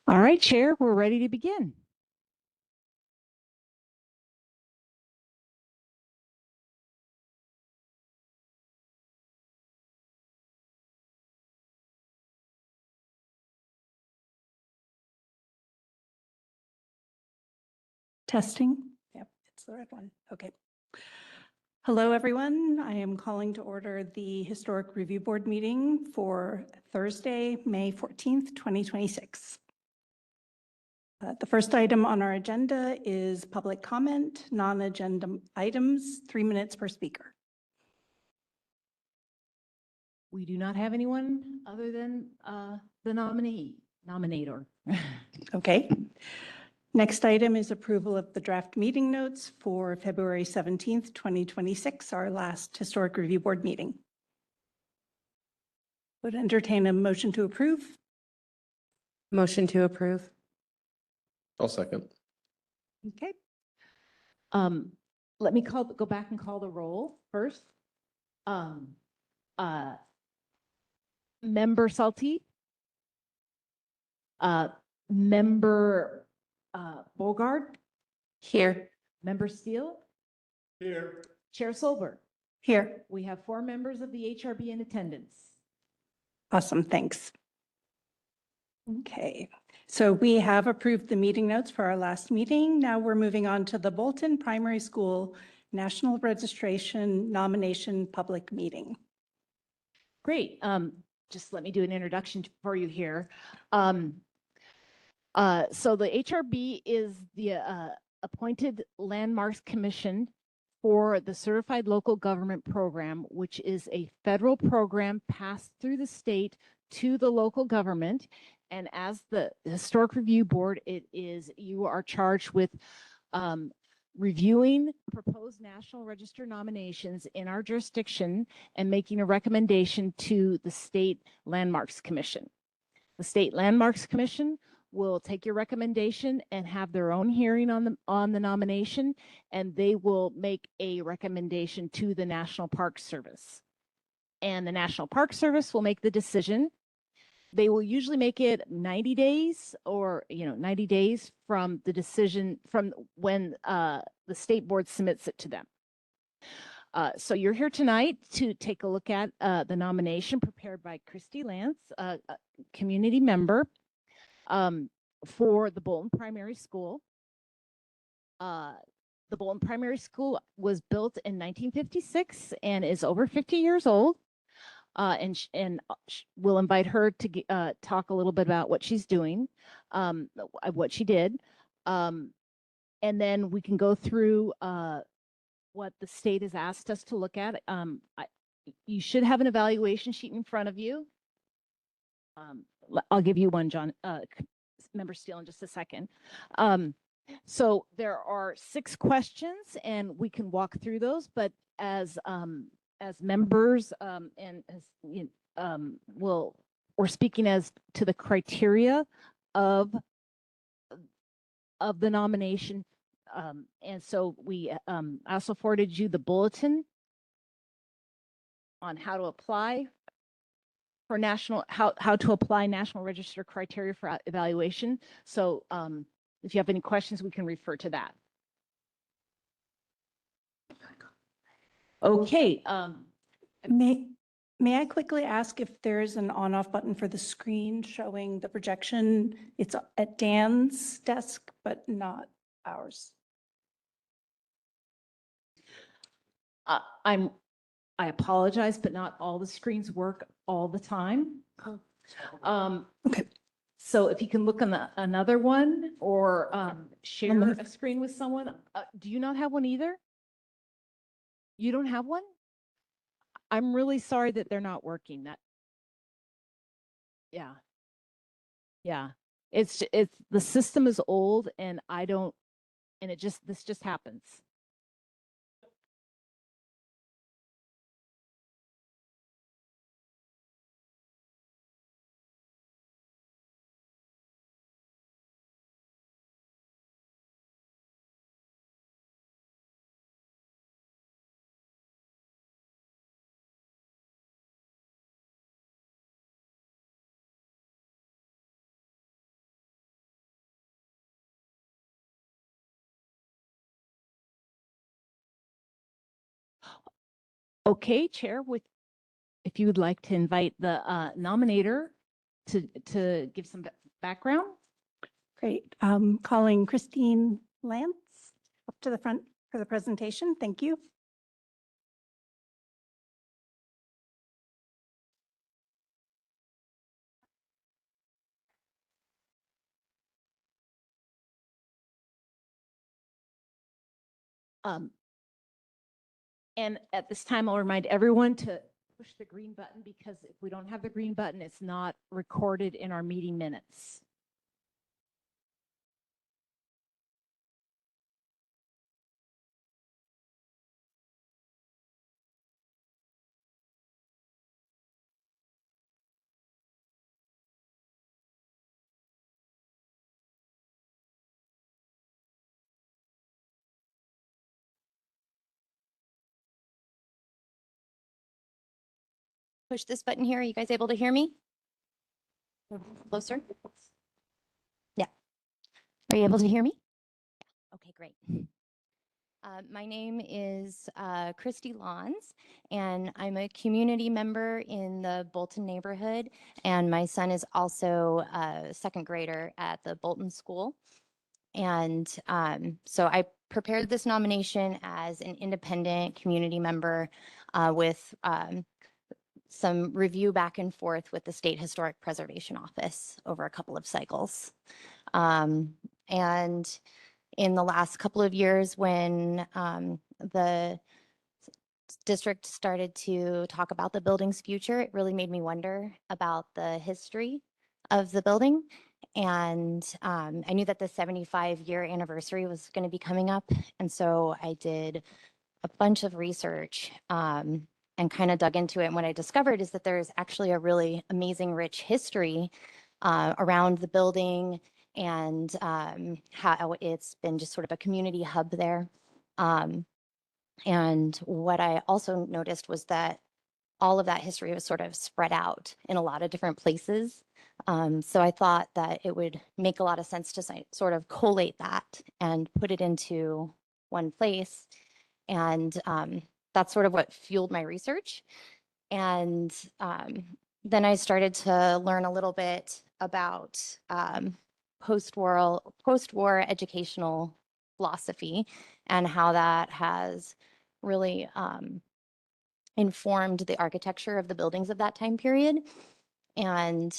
All right, Chair, we're ready to begin. Testing. Yep, it's the right one. Okay. Hello, everyone. I am calling to order the Historic Review Board meeting for Thursday, May 14th, 2026. The first item on our agenda is public comment, non-agenda items, 3 minutes per speaker. We do not have anyone other than the nominator. Okay. Next item is approval of the draft meeting notes for February 17th, 2026, our last Historic Review Board meeting. Would entertain a motion to approve. Motion to approve. I'll second. Okay. Let me go back and call the roll first. Member Salty, Member Bogard, Here. Member Steele, Here. Chair Solberg. Here. We have 4 members of the HRB in attendance. Awesome, thanks. Okay, so we have approved the meeting notes for our last meeting. Now we're moving on to the Bolton Primary School National Registration Nomination Public Meeting. Great. Just let me do an introduction for you here. So the HRB is the appointed Landmarks Commission for the Certified Local Government Program, which is a federal program passed through the state to the local government. And as the Historic Review Board, you are charged with reviewing proposed National Register nominations in our jurisdiction and making a recommendation to the State Landmarks Commission. The State Landmarks Commission will take your recommendation and have their own hearing on the nomination, and they will make a recommendation to the National Park Service. And the National Park Service will make the decision. They will usually make it 90 days or 90 days from the decision from when the state board submits it to them. So you're here tonight to take a look at the nomination prepared by Christy Lance, a community member for the Bolton Primary School. The Bolton Primary School was built in 1956 and is over 50 years old. And we'll invite her to talk a little bit about what she's doing, what she did. And then we can go through what the state has asked us to look at. You should have an evaluation sheet in front of you. I'll give you one, John, Member Steele, in just a second. So there are 6 questions, and we can walk through those. But as members, and as we're speaking as to the criteria of the nomination. And so we also forwarded you the bulletin on how to apply for how to apply National Register criteria for evaluation. So if you have any questions, we can refer to that. Okay. May I quickly ask if there's an on-off button for the screen showing the projection? It's at Dan's desk, but not ours. I apologize, but not all the screens work all the time. Okay. So if you can look on another one or share a screen with someone. Do you not have one either? You don't have one? I'm really sorry that they're not working. Yeah. It's the system is old, and this just happens. Okay, Chair, if you would like to invite the nominator to give some background. Great. Calling Christine Lance up to the front for the presentation. Thank you. And at this time, I'll remind everyone to push the green button because if we don't have the green button, it's not recorded in our meeting minutes. Push this button here. Are you guys able to hear me? Closer? Yeah. Are you able to hear me? Okay, great. My name is Christy Lawns, and I'm a community member in the Bolton neighborhood, and my son is also a second grader at the Bolton School. And so I prepared this nomination as an independent community member with some review back and forth with the State Historic Preservation Office over a couple of cycles. And in the last couple of years, when the district started to talk about the building's future, it really made me wonder about the history of the building. And I knew that the 75-year anniversary was going to be coming up. And so I did a bunch of research and kind of dug into it. And what I discovered is that there's actually a really amazing, rich history around the building and how it's been just sort of a community hub there. And what I also noticed was that all of that history was sort of spread out in a lot of different places. So I thought that it would make a lot of sense to sort of collate that and put it into one place. And that's sort of what fueled my research. And then I started to learn a little bit about post-war educational philosophy and how that has really informed the architecture of the buildings of that time period. And,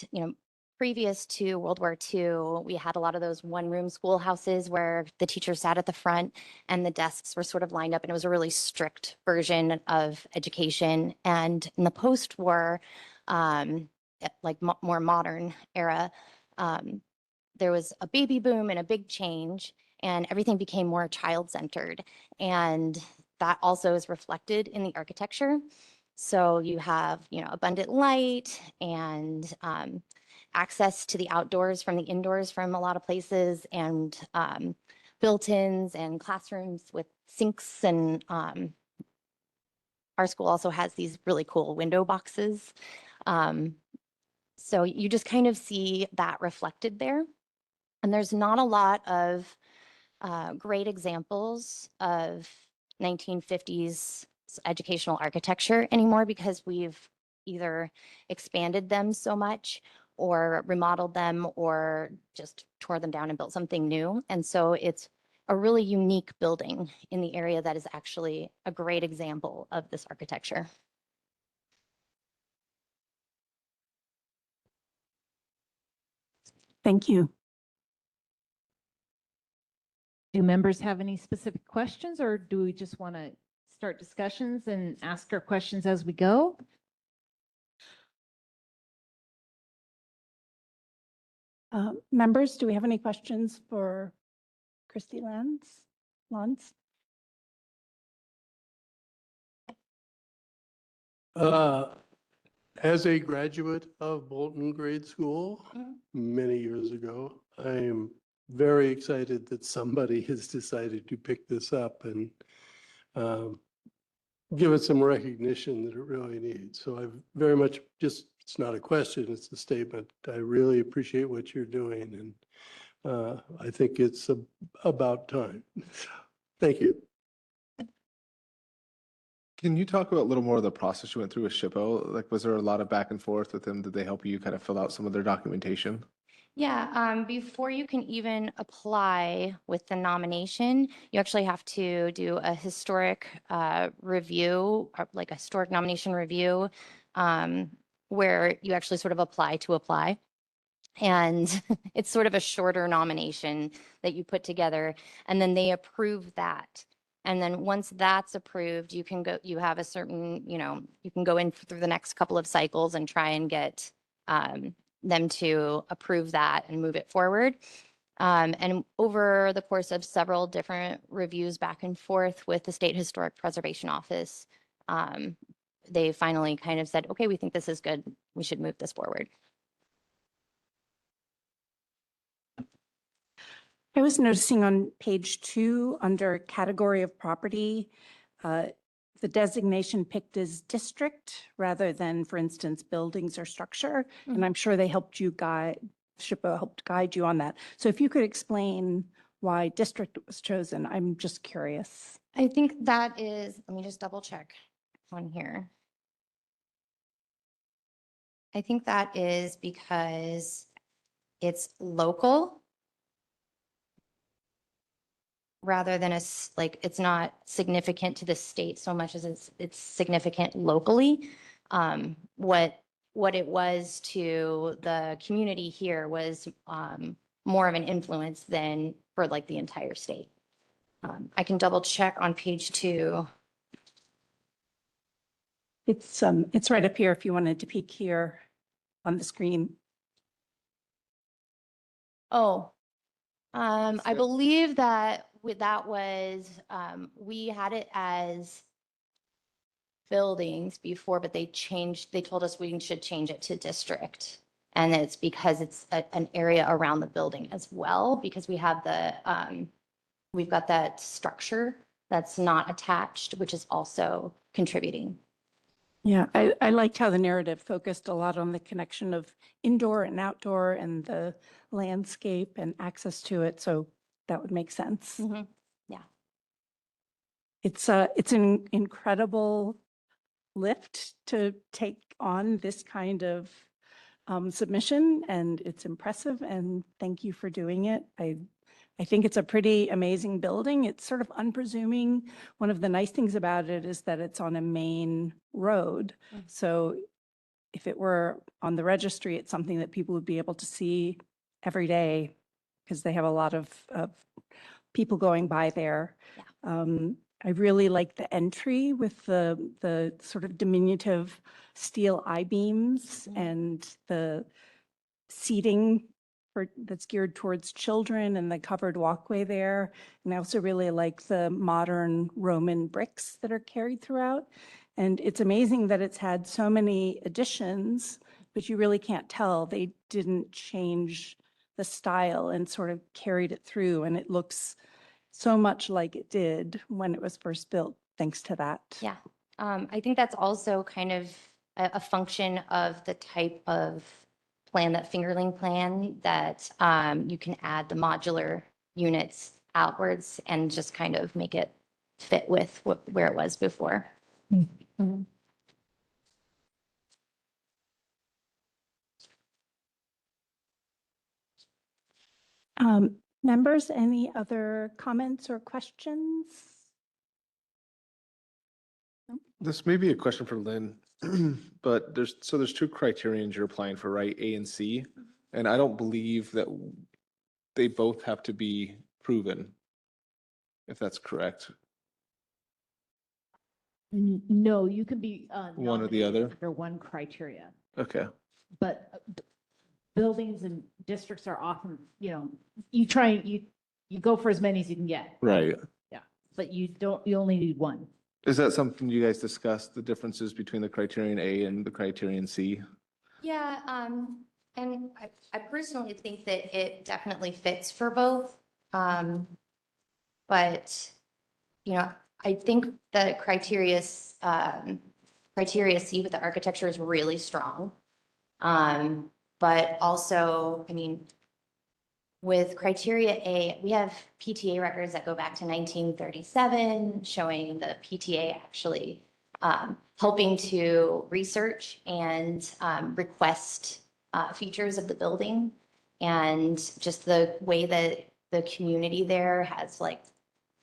previous to World War II, we had a lot of those one-room schoolhouses where the teachers sat at the front and the desks were sort of lined up, and it was a really strict version of education. And in the post-war, more modern era, there was a baby boom and a big change, and everything became more child-centered. And that also is reflected in the architecture. So you have, abundant light and access to the outdoors from the indoors from a lot of places, and built-ins and classrooms with sinks. And our school also has these really cool window boxes. So you just kind of see that reflected there. And there's not a lot of great examples of 1950s educational architecture anymore, because we've either expanded them so much or remodeled them or just tore them down and built something new. And so it's a really unique building in the area that is actually a great example of this architecture. Thank you. Do members have any specific questions, or do we just want to start discussions and ask our questions as we go? Members, do we have any questions for Christy Lawns? As a graduate of Bolton Grade School many years ago, I am very excited that somebody has decided to pick this up and give it some recognition that it really needs. So I very much it's not a question, it's a statement. I really appreciate what you're doing, and I think it's about time. Thank you. Can you talk about a little more of the process you went through with SHPO? Like, was there a lot of back and forth with them? Did they help you kind of fill out some of their documentation? Yeah, before you can even apply with the nomination, you actually have to do a historic review, like a historic nomination review, where you actually sort of apply to apply. And it's sort of a shorter nomination that you put together, and then they approve that. And then once that's approved, you can go, you have a certain, you can go in through the next couple of cycles and try and get them to approve that and move it forward. And over the course of several different reviews back and forth with the State Historic Preservation Office, they finally kind of said, okay, we think this is good. We should move this forward. I was noticing on page 2, under category of property, the designation picked is district rather than, for instance, buildings or structure. And I'm sure they helped you guide, SHPO helped guide you on that. So if you could explain why district was chosen, I'm just curious. I think that is, let me just double check on here. I think that is because it's local rather than like, it's not significant to the state so much as it's significant locally. What it was to the community here was more of an influence than for like the entire state. I can double check on page 2. It's right up here if you wanted to peek here on the screen. Oh, I So- believe that that was, we had it as buildings before, but they told us we should change it to district. And it's because it's an area around the building as well, because we have we've got that structure that's not attached, which is also contributing. Yeah, I liked how the narrative focused a lot on the connection of indoor and outdoor and the landscape and access to it. So that would make sense. Mhm. It's an incredible lift to take on this kind of submission, and it's impressive, and thank you for doing it. I think it's a pretty amazing building. It's sort of unpresuming. One of the nice things about it is that it's on a main road. So if it were on the registry, it's something that people would be able to see every day because they have a lot of people going by there. I really like the entry with the sort of diminutive steel I-beams and the seating that's geared towards children and the covered walkway there. And I also really like the modern Roman bricks that are carried throughout. And it's amazing that it's had so many additions, but you really can't tell. They didn't change the style and sort of carried it through. And it looks so much like it did when it was first built, thanks to that. Yeah, I think that's also kind of a function of the type of plan, that fingerling plan, that you can add the modular units outwards and just kind of make it fit with where it was before. Mhm. Members, any other comments or questions? This may be a question for Lynn, but there's 2 criterions you're applying for, right? A and C. And I don't believe that they both have to be proven, if that's correct. No, you can be One or the nominated other? under one criteria, Okay. but buildings and districts are often, you go for as many as you can get, Right. but you only need one. Is that something you guys discussed, the differences between the criterion A and the criterion C? Yeah, and I personally think that it definitely fits for both. But, I think the criteria C with the architecture is really strong. But also, I mean, with criteria A, we have PTA records that go back to 1937 showing the PTA actually helping to research and request features of the building. And just the way that the community there has like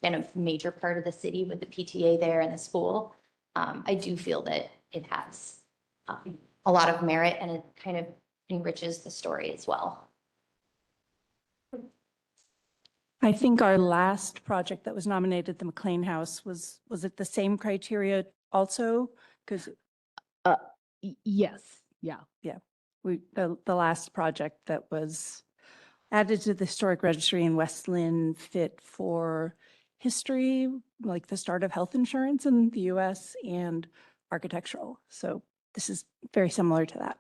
been a major part of the city with the PTA there and the school. I do feel that it has a lot of merit and it kind of enriches the story as well. I think our last project that was nominated, the McLean House, was it the same criteria also? Because Yes, yeah. the last project that was added to the historic registry in West Lynn fit for history, like the start of health insurance in the US, and architectural. So this is very similar to that.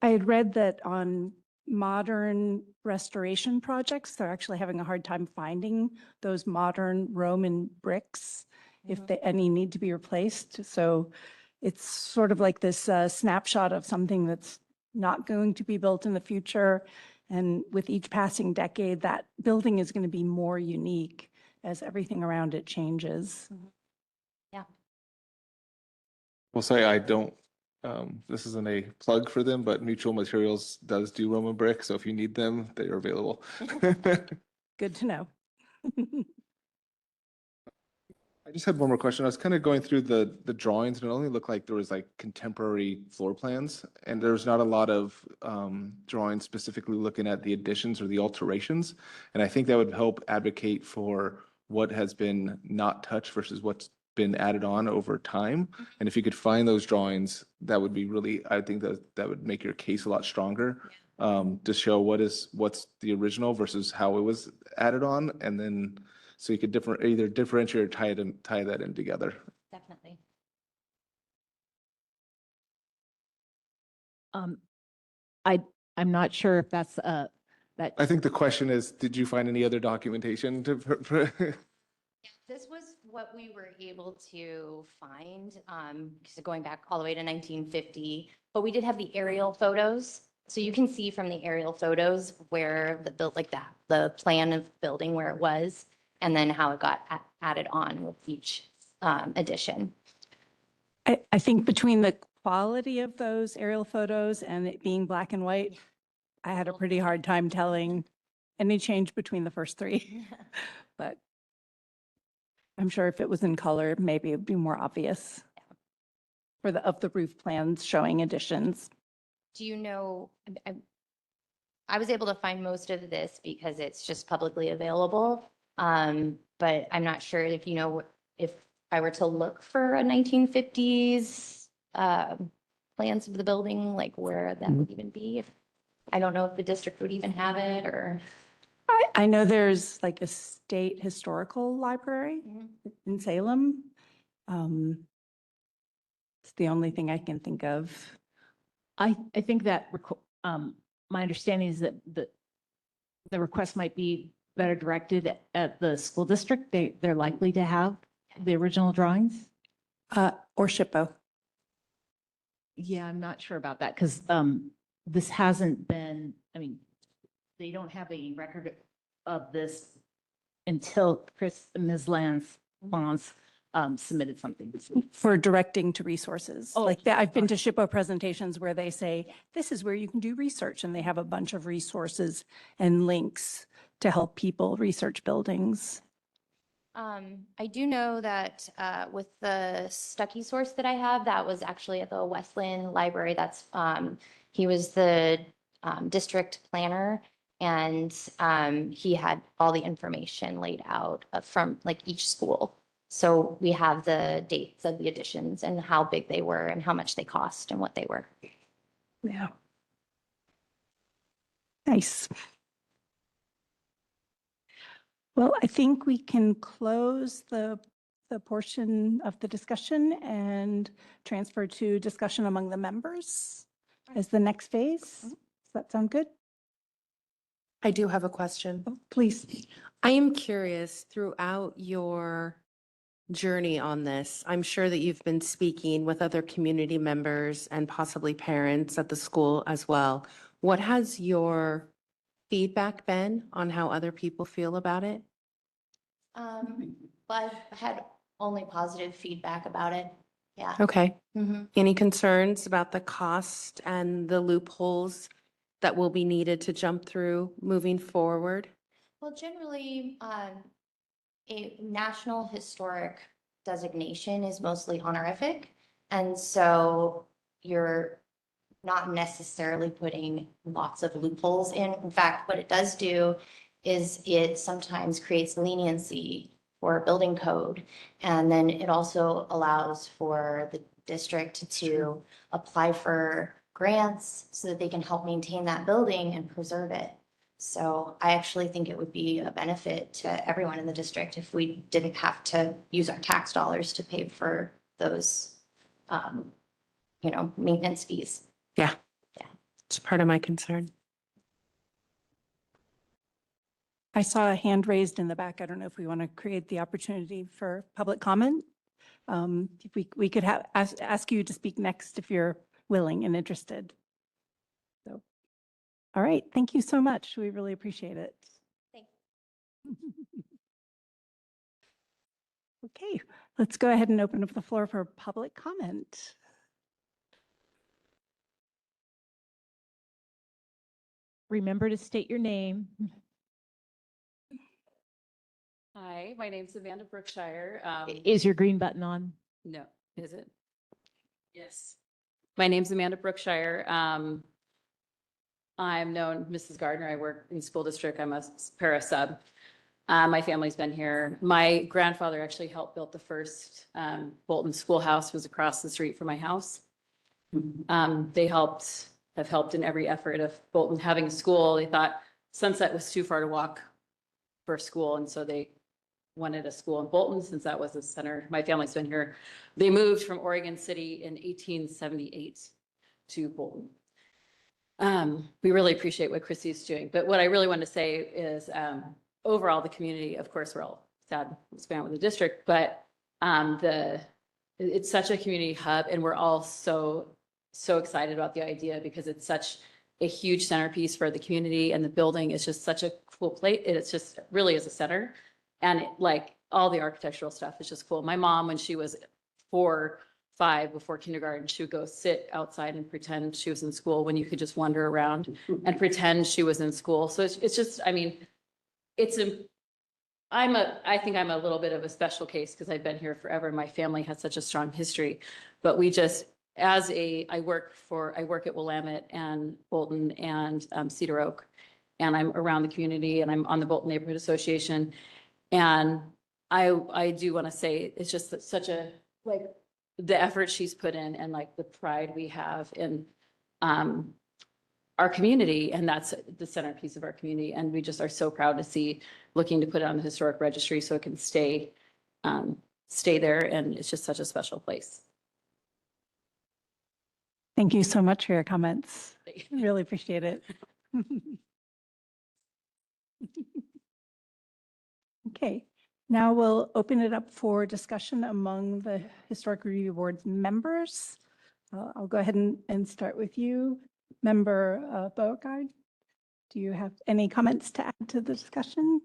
I had read that on modern restoration projects, they're actually having a hard time finding those modern Roman bricks if any need to be replaced. So it's sort of like this snapshot of something that's not going to be built in the future. And with each passing decade, that building is going to be more unique as everything around it changes. We'll say I don't, this isn't a plug for them, but Mutual Materials does do Roman brick, so if you need them, they are available. Good to know. I just had one more question. I was kind of going through the drawings and it only looked like there was like contemporary floor plans and there's not a lot of drawings specifically looking at the additions or the alterations. And I think that would help advocate for what has been not touched versus what's been added on over time. And if you could find those drawings, that would be really, I think that would make your case a lot stronger to show what's the original versus how it was added on. And then so you could either differentiate or tie that in together. Definitely. I'm not sure if that's that. I think the question is, did you find any other documentation to? This was what we were able to find, because going back all the way to 1950, but we did have the aerial photos. So you can see from the aerial photos where the plan of building where it was, and then how it got added on with each addition. I think between the quality of those aerial photos and it being black and white, I had a pretty hard time telling any change between the first three. But I'm sure if it was in color, maybe it'd be more obvious for of the roof plans showing additions. Do you know, I was able to find most of this because it's just publicly available. But I'm not sure if you know, if I were to look for a 1950s plans of the building, like where that would even be. I don't know if the district would even have it or. I know there's like a state historical library in Salem. It's the only thing I can think of. I think that my understanding is that the request might be better directed at the school district. They're likely to have the original drawings. Or SHPO. Yeah, I'm not sure about that because this hasn't been, I mean, they don't have a record of this until Ms. Lance submitted something. For directing to resources. Oh, Like that, I've been to SHPO presentations where they say, this is where you can do research, and they have a bunch of resources and links to help people research buildings. I do know that with the Stuckey source that I have, that was actually at the West Lynn Library. That's he was the district planner, and he had all the information laid out from like each school. So we have the dates of the additions and how big they were and how much they cost and what they were. Yeah. Nice. Well, I think we can close the portion of the discussion and transfer to discussion among the members as the next phase. Does that sound good? I do have a question. Oh, please. I am curious, throughout your journey on this, I'm sure that you've been speaking with other community members and possibly parents at the school as well. What has your feedback been on how other people feel about it? But I've had only positive feedback about it. Yeah. Okay. Mhm. Any concerns about the cost and the loopholes that will be needed to jump through moving forward? Well, generally, a national historic designation is mostly honorific. And so you're not necessarily putting lots of loopholes in. In fact, what it does do is it sometimes creates leniency for building code. And then it also allows for the district to apply for grants so that they can help maintain that building and preserve it. So I actually think it would be a benefit to everyone in the district if we didn't have to use our tax dollars to pay for those, maintenance fees. Yeah. Yeah. It's part of my concern. I saw a hand raised in the back. I don't know if we want to create the opportunity for public comment. If we could ask you to speak next if you're willing and interested. So, all right, thank you so much. We really appreciate it. Thanks. Okay, let's go ahead and open up the floor for public comment. Remember to state your name. Hi, my name's Amanda Brookshire. Is your green button on? No, is it? Yes. My name's Amanda Brookshire. I'm known Mrs. Gardner. I work in school district. I'm a para sub. My family's been here. My grandfather actually helped build the first Bolton schoolhouse, was across the street from my house. They have helped in every effort of Bolton having a school. They thought Sunset was too far to walk for school, and so they wanted a school in Bolton since that was the center. My family's been here. They moved from Oregon City in 1878 to Bolton. We really appreciate what Chrissy's doing, but what I really want to say is overall the community, of course, we're all sad what's going on with the district, but it's such a community hub, and we're all so excited about the idea because it's such a huge centerpiece for the community, and the building is just such a cool place. It's just really is a center. And like all the architectural stuff is just cool. My mom, when she was 4, 5 before kindergarten, she would go sit outside and pretend she was in school when you could just wander around and pretend she was in school. So it's just, I mean, I think I'm a little bit of a special case because I've been here forever. My family has such a strong history, but we just, I work at Willamette and Bolton and Cedar Oak, and I'm around the community, and I'm on the Bolton Neighborhood Association. And I do want to say, it's just such a, like, the effort she's put in and like the pride we have in our community. And that's the centerpiece of our community. And we just are so proud to see, looking to put it on the historic registry so it can stay there. And it's just such a special place. Thank you so much for your comments. Really appreciate it. Okay, now we'll open it up for discussion among the Historic Review Board's members. I'll go ahead and start with you, Member Beauregard. Do you have any comments to add to the discussion?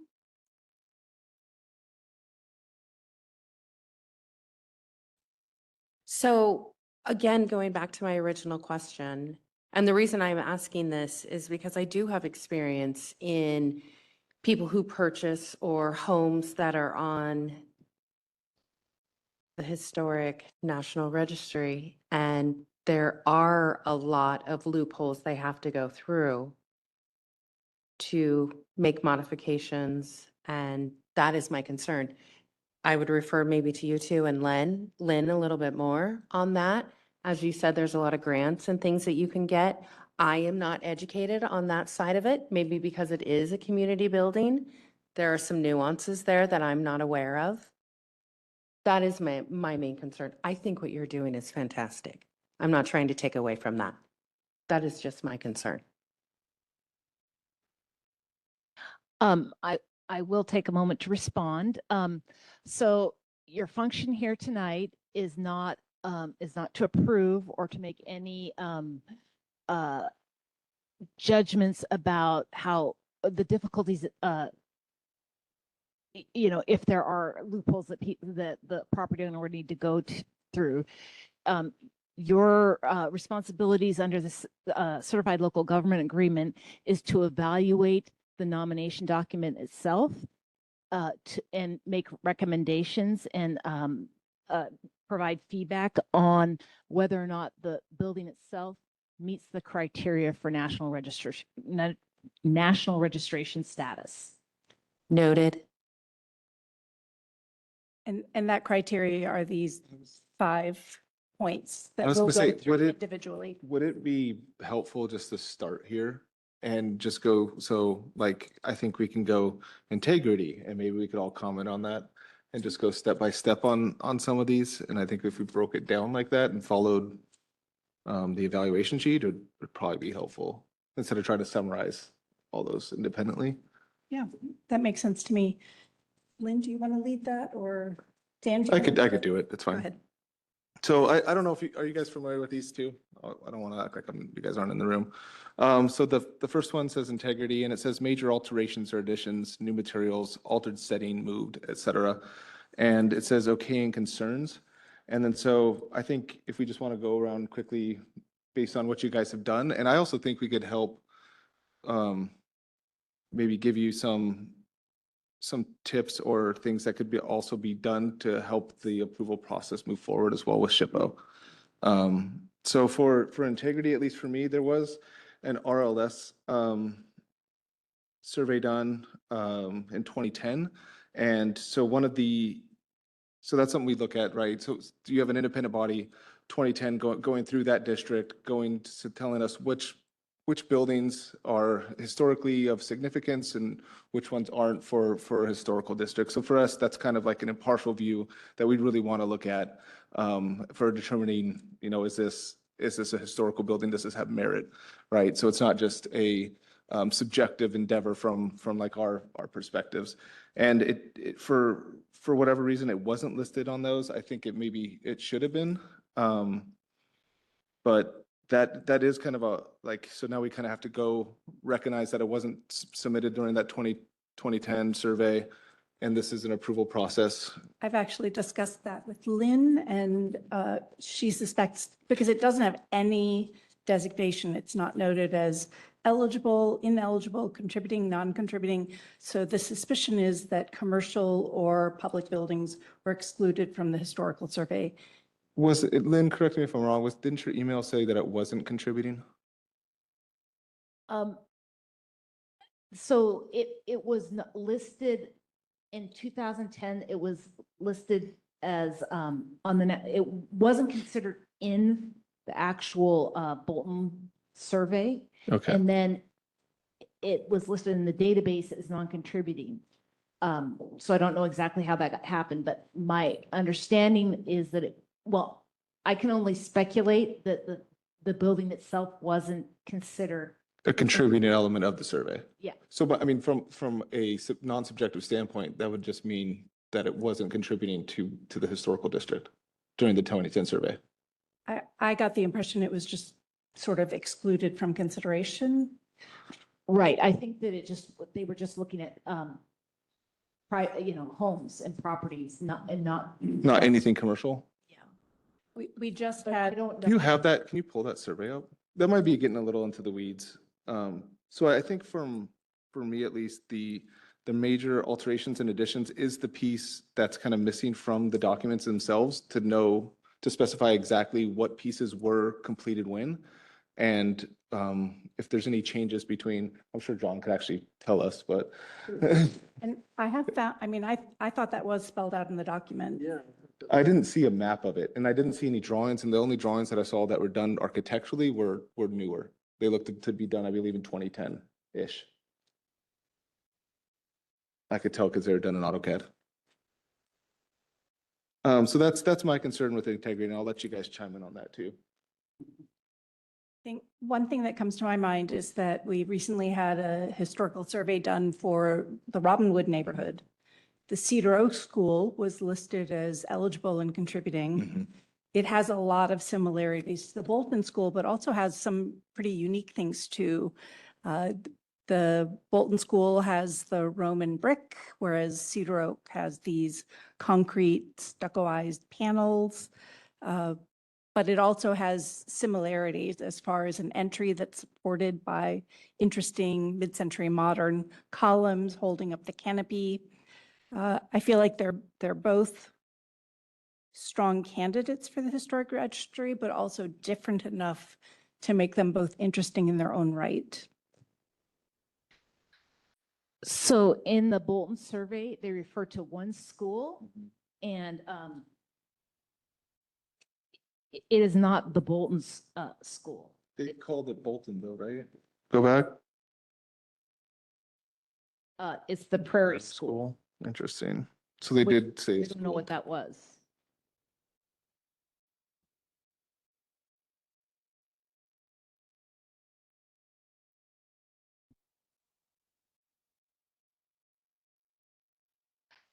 So again, going back to my original question, and the reason I'm asking this is because I do have experience in people who purchase or homes that are on the Historic National Registry, and there are a lot of loopholes they have to go through to make modifications, and that is my concern. I would refer maybe to you two and Lynn a little bit more on that. As you said, there's a lot of grants and things that you can get. I am not educated on that side of it, maybe because it is a community building. There are some nuances there that I'm not aware of. That is my main concern. I think what you're doing is fantastic. I'm not trying to take away from that. That is just my concern. I will take a moment to respond. So your function here tonight is not to approve or to make any judgments about how the difficulties you know, if there are loopholes that that the property owner would need to go through. Your responsibilities under this certified local government agreement is to evaluate the nomination document itself, and make recommendations and provide feedback on whether or not the building itself meets the criteria for national registration status. Noted. And that criteria are these 5 points I that was we'll gonna go say, through would it- individually. Would it be helpful just to start here and just go, so like, I think we can go integrity and maybe we could all comment on that and just go step by step on some of these. And I think if we broke it down like that and followed the evaluation sheet, it would probably be helpful instead of trying to summarize all those independently. Yeah, that makes sense to me. Lynn, do you want to lead that, or Dan? do you I wanna could lead it? do it. It's Go fine. ahead. So I don't know if are you guys familiar with these two? I don't want to act like you guys aren't in the room. So the first one says integrity, and it says major alterations or additions, new materials, altered setting, moved, et cetera. And it says okay and concerns. And then so I think if we just want to go around quickly based on what you guys have done, and I also think we could help maybe give you some tips or things that could also be done to help the approval process move forward as well with SHPO. So for integrity, at least for me, there was an RLS survey done in 2010. And so so that's something we look at, right? So you have an independent body, 2010, going through that district, going to telling us which buildings are historically of significance and which ones aren't for a historical district. So for us, that's kind of like an impartial view that we really want to look at for determining, you know, is this a historical building? Does this have merit, right? So it's not just a subjective endeavor from like our perspectives. And it for whatever reason, it wasn't listed on those. I think it should have been. But that is kind of so now we kind of have to go recognize that it wasn't submitted during that 2010 survey, and this is an approval process. I've actually discussed that with Lynn, and she suspects, because it doesn't have any designation, it's not noted as eligible, ineligible, contributing, non-contributing. So the suspicion is that commercial or public buildings were excluded from the historical survey. Was it, Lynn, correct me if I'm wrong, didn't your email say that it wasn't contributing? So it was listed in 2010. It was listed as on it wasn't considered in the actual Bolton survey. Okay. And then it was listed in the database as non-contributing. So I don't know exactly how that happened, but my understanding is that I can only speculate that the building itself wasn't considered. A contributing element of the survey. Yeah. So, but I mean, from a non-subjective standpoint, that would just mean that it wasn't contributing to the historical district during the 2010 survey. I got the impression it was just sort of excluded from consideration. Right. I think that they were just looking at homes and properties, not Anything commercial? We just But I had, don't Do you know. have that? Can you pull that survey up? That might be getting a little into the weeds. So I think for me at least, the major alterations and additions is the piece that's kind of missing from the documents themselves to specify exactly what pieces were completed when. And if there's any changes between, I'm sure John could actually tell us, but. and I have found, I thought that was spelled out in the document. Yeah. I didn't see a map of it, and I didn't see any drawings, and the only drawings that I saw that were done architecturally were newer. They looked to be done, I believe, in 2010-ish. I could tell because they were done in AutoCAD. So that's my concern with integrity, and I'll let you guys chime in on that too. I think one thing that comes to my mind is that we recently had a historical survey done for the Robinwood neighborhood. The Cedar Oak School was listed as eligible and contributing. Mhm. It has a lot of similarities to the Bolton School, but also has some pretty unique things too. The Bolton School has the Roman brick, whereas Cedar Oak has these concrete stuccoized panels. But it also has similarities as far as an entry that's supported by interesting mid-century modern columns holding up the canopy. I feel like they're both strong candidates for the Historic Registry, but also different enough to make them both interesting in their own right. So in the Bolton survey, they refer to one school and it is not the Bolton's school. They called it Bolton though, right? Go back. It's the Prairie School. Interesting. So they We- did say. We don't know school. what that was.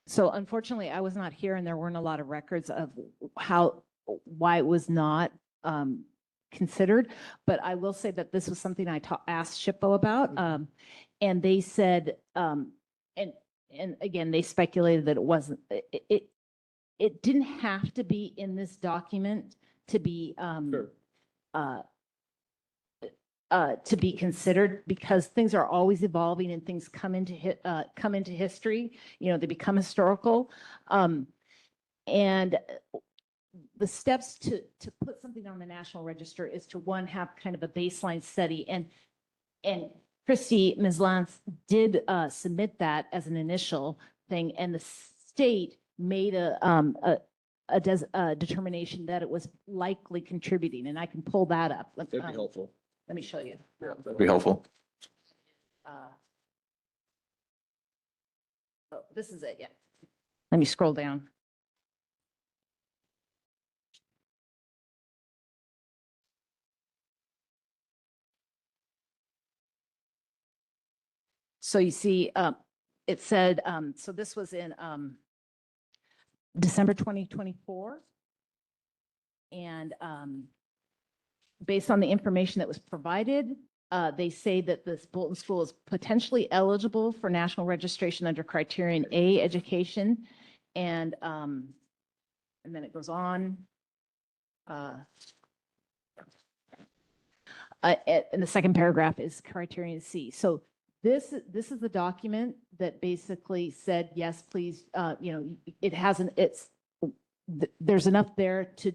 So unfortunately, I was not here and there weren't a lot of records of why it was not considered. But I will say that this was something I asked SHPO about. And they said, and again, they speculated that it wasn't, it didn't have to be in this document to be Sure. to be considered because things are always evolving and things come into history, you know, they become historical. And the steps to put something on the National Register is to one, have kind of a baseline study and Christy, Ms. Lance did submit that as an initial thing and the state made a determination that it was likely contributing and I can pull that up. That'd be helpful. Let me show you. That'd be helpful. Oh, this is it, yeah. Let me scroll down. So you see, it said, so this was in December 2024. And based on the information that was provided, they say that this Bolton School is potentially eligible for national registration under criterion A, education. And then it goes on. And the second paragraph is criterion C. So this is the document that basically said, yes, please, you know, it hasn't, there's enough there to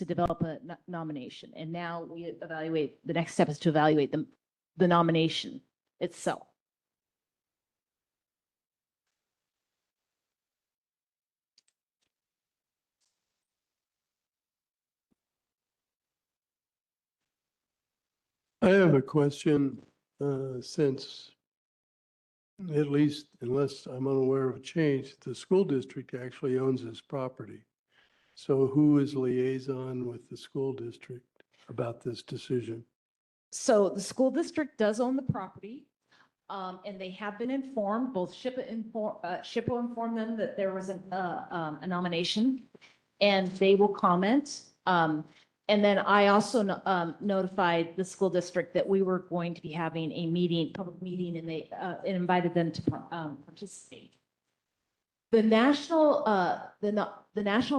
develop a nomination. And now we evaluate, the next step is to evaluate the nomination itself. I have a question, since, at least unless I'm unaware of a change, the school district actually owns this property. So who is liaison with the school district about this decision? So the school district does own the property. And they have been informed, both SHPO informed them that there was a nomination and they will comment. And then I also notified the school district that we were going to be having a meeting, public meeting, and they invited them to participate. The National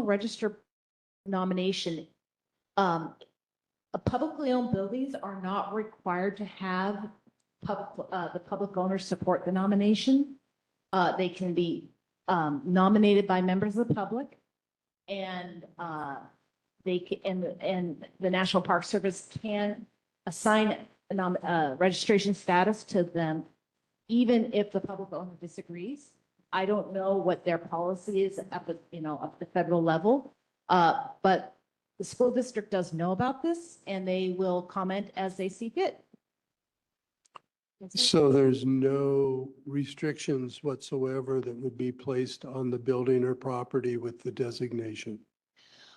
Register nomination, publicly owned buildings are not required to have the public owners support the nomination. They can be nominated by members of the public, and and the National Park Service can assign a registration status to them, even if the public owner disagrees. I don't know what their policy is at the, you know, at the federal level, but the school district does know about this, and they will comment as they see fit. So there's no restrictions whatsoever that would be placed on the building or property with the designation?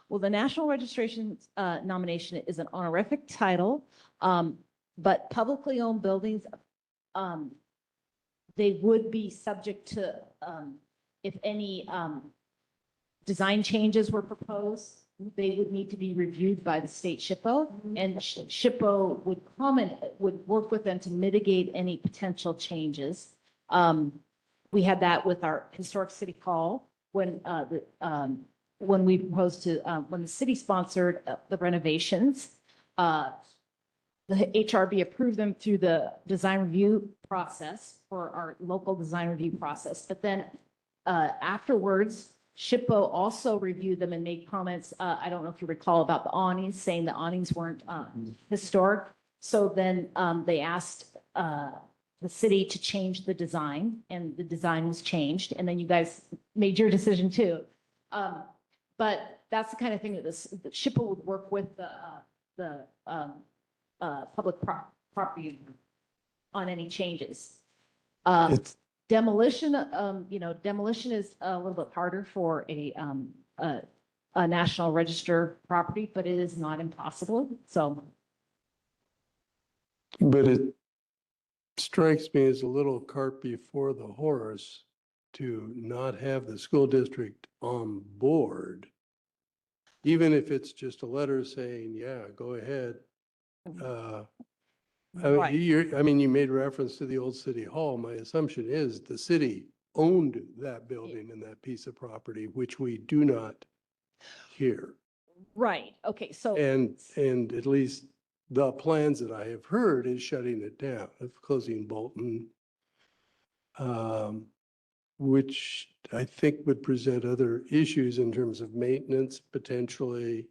Well, the national registration nomination is an honorific title, but publicly owned buildings, they would be subject to, if any design changes were proposed, they would need to be reviewed by the state SHPO, and SHPO would comment, would work with them to mitigate any potential changes. We had that with our historic city hall when we proposed to, when the city sponsored the renovations. The HRB approved them through the design review process for our local design review process. But then afterwards, SHPO also reviewed them and made comments. I don't know if you recall about the awnings, saying the awnings weren't historic. So then they asked the city to change the design, and the design was changed. And then you guys made your decision too. But that's the kind of thing that the SHPO would work with the public property on any changes. It's, Demolition, demolition is a little bit harder for a National Register property, but it is not impossible. So, but it strikes me as a little cart before the horse to not have the school district on board, even if it's just a letter saying, yeah, go ahead. Right. You made reference to the old city hall. My assumption is the city owned that building and that piece of property, which we do not here. right, okay, so. And at least the plans that I have heard is shutting it down, of closing Bolton, which I think would present other issues in terms of maintenance, potentially.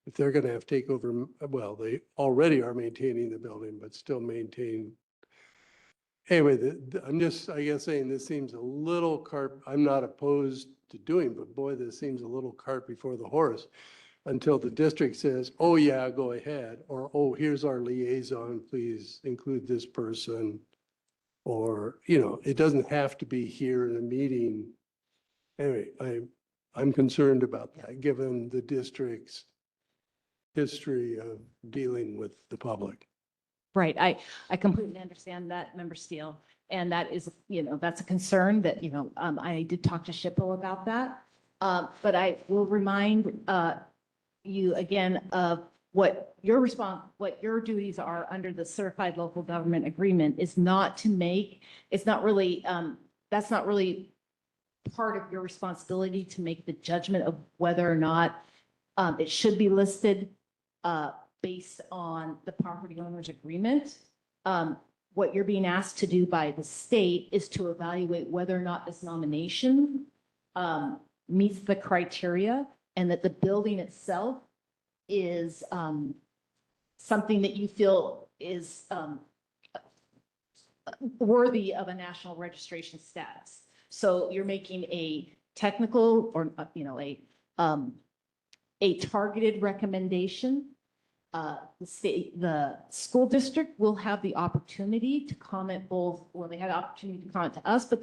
If they're going to have to take over, well, they already are maintaining the building, but still maintain. Anyway, I'm just, I guess, saying this seems a little cart. I'm not opposed to doing, but boy, this seems a little cart before the horse until the district says, oh yeah, go ahead. Or, oh, here's our liaison, please include this person. Or, it doesn't have to be here in a meeting. Anyway, I'm concerned about that, given the district's history of dealing with the public. Right, I completely understand that, Member Steele, and that is, that's a concern that, I did talk to SHPO about that. But I will remind you again of what your duties are under the Certified Local Government Agreement is not to make, it's not really, that's not really part of your responsibility to make the judgment of whether or not it should be listed based on the property owner's agreement. What you're being asked to do by the state is to evaluate whether or not this nomination meets the criteria and that the building itself is something that you feel is worthy of a national registration status. So you're making a technical or, a targeted recommendation. The school district will have the opportunity to comment both, well, they had the opportunity to comment to us, but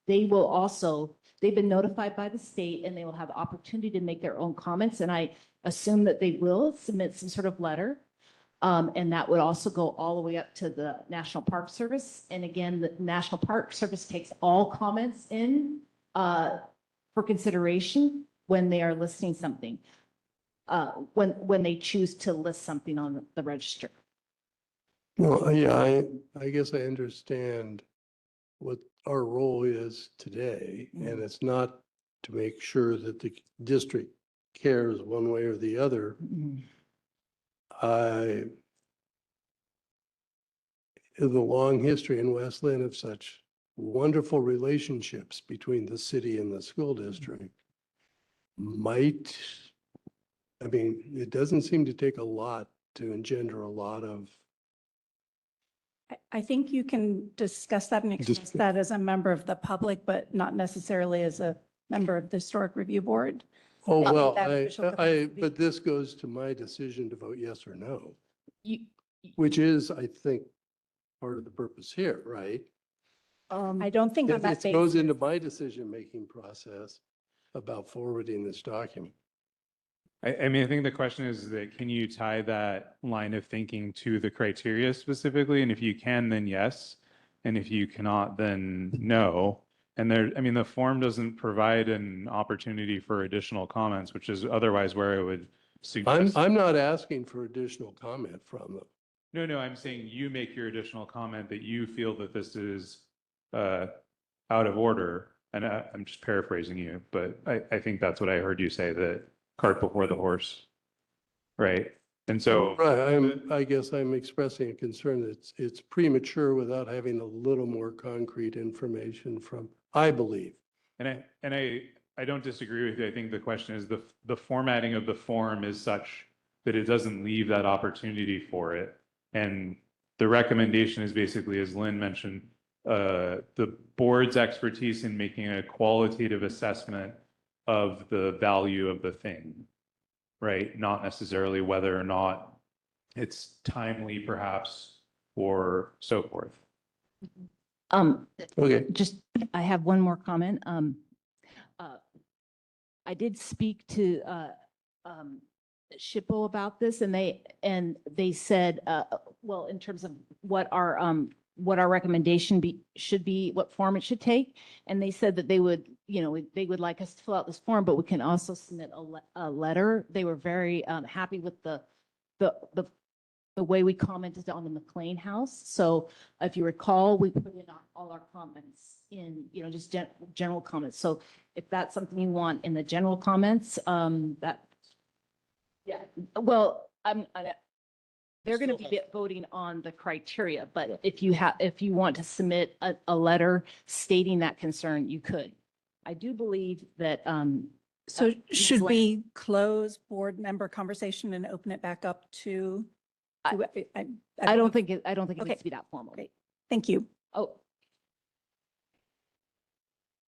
they've been notified by the state and they will have the opportunity to make their own comments. And I assume that they will submit some sort of letter. And that would also go all the way up to the National Park Service. And again, the National Park Service takes all comments in for consideration when they are listing something. When they choose to list something on the register. Well, yeah, I guess I understand what our role is today, and it's not to make sure that the district cares one way or the other. The long history in West Lynn of such wonderful relationships between the city and the school district it doesn't seem to take a lot to engender a lot of. I think you can discuss that and express that as a member of the public, but not necessarily as a member of the Historic Review Board. Oh, think well, that official capacity. but this goes to my decision to vote yes or no, You, which is, I think, part of the purpose here, right? I don't think on that It basis. goes into my decision-making process about forwarding this document. I think the question is that can you tie that line of thinking to the criteria specifically? And if you can, then yes. And if you cannot, then no. And there, I mean, the form doesn't provide an opportunity for additional comments, which is otherwise where I would suggest. I'm not asking for additional comment from them. No, I'm saying you make your additional comment that you feel that this is out of order. And I'm just paraphrasing you, but I think that's what I heard you say, that cart before the horse. Right? And so. Right, I guess I'm expressing a concern that it's premature without having a little more concrete information from, I believe. And I don't disagree with you. I think the question is the formatting of the form is such that it doesn't leave that opportunity for it. And the recommendation is basically, as Lynn mentioned, the board's expertise in making a qualitative assessment of the value of the thing, right? Not necessarily whether or not it's timely perhaps or so forth. Okay. Just, I have one more comment. I did speak to SHPO about this, and they said, well, in terms of what our recommendation should be, what form it should take, and they said that they would, they would like us to fill out this form, but we can also submit a letter. They were very happy with the way we commented on the McLean House. So if you recall, we put in all our comments in, just general comments. So if that's something you want in the general comments, yeah, well, they're going to be voting on the criteria, but if you want to submit a letter stating that concern, you could. I do believe that, So Ms. should Lang- we close board member conversation and open it back up to? I don't think it Okay. needs to be that formal. Great. Thank you. Oh,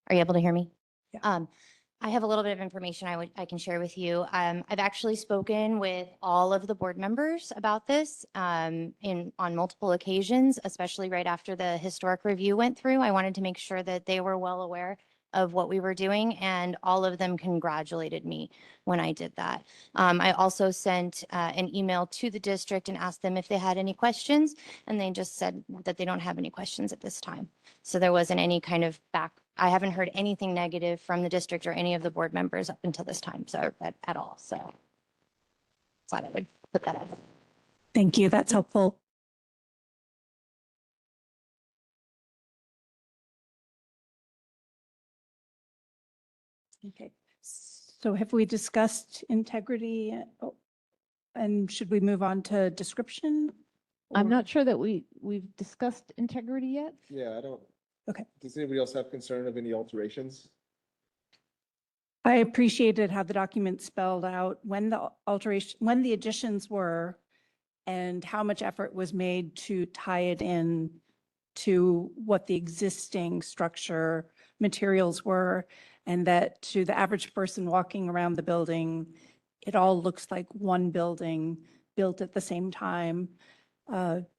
Are you able to hear me? Yeah. I have a little bit of information I can share with you. I've actually spoken with all of the board members about this on multiple occasions, especially right after the historic review went through. I wanted to make sure that they were well aware of what we were doing, and all of them congratulated me when I did that. I also sent an email to the district and asked them if they had any questions, and they just said that they don't have any questions at this time. So there wasn't any kind of I haven't heard anything negative from the district or any of the board members up until this time, so at all. So thought I would put that out. Thank you. That's helpful. Okay. So have we discussed integrity? And should we move on to description? I'm Or- not sure that we've discussed integrity yet. Yeah, I don't. Okay. Does anybody else have concern of any alterations? I appreciated how the document spelled out when the additions were and how much effort was made to tie it in to what the existing structure materials were, and that to the average person walking around the building, it all looks like one building built at the same time,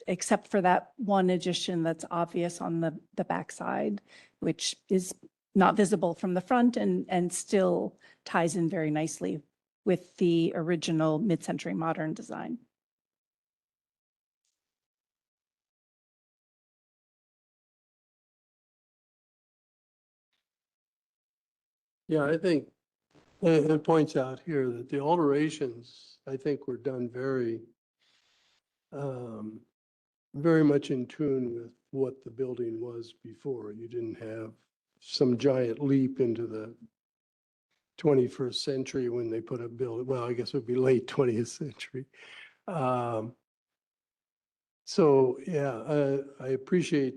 except for that one addition that's obvious on the backside, which is not visible from the front and still ties in very nicely with the original mid-century modern design. Yeah, I think it points out here that the alterations, I think, were done very much in tune with what the building was before. You didn't have some giant leap into the 21st century when they put a building, well, I guess it would be late 20th century. So, yeah, I appreciate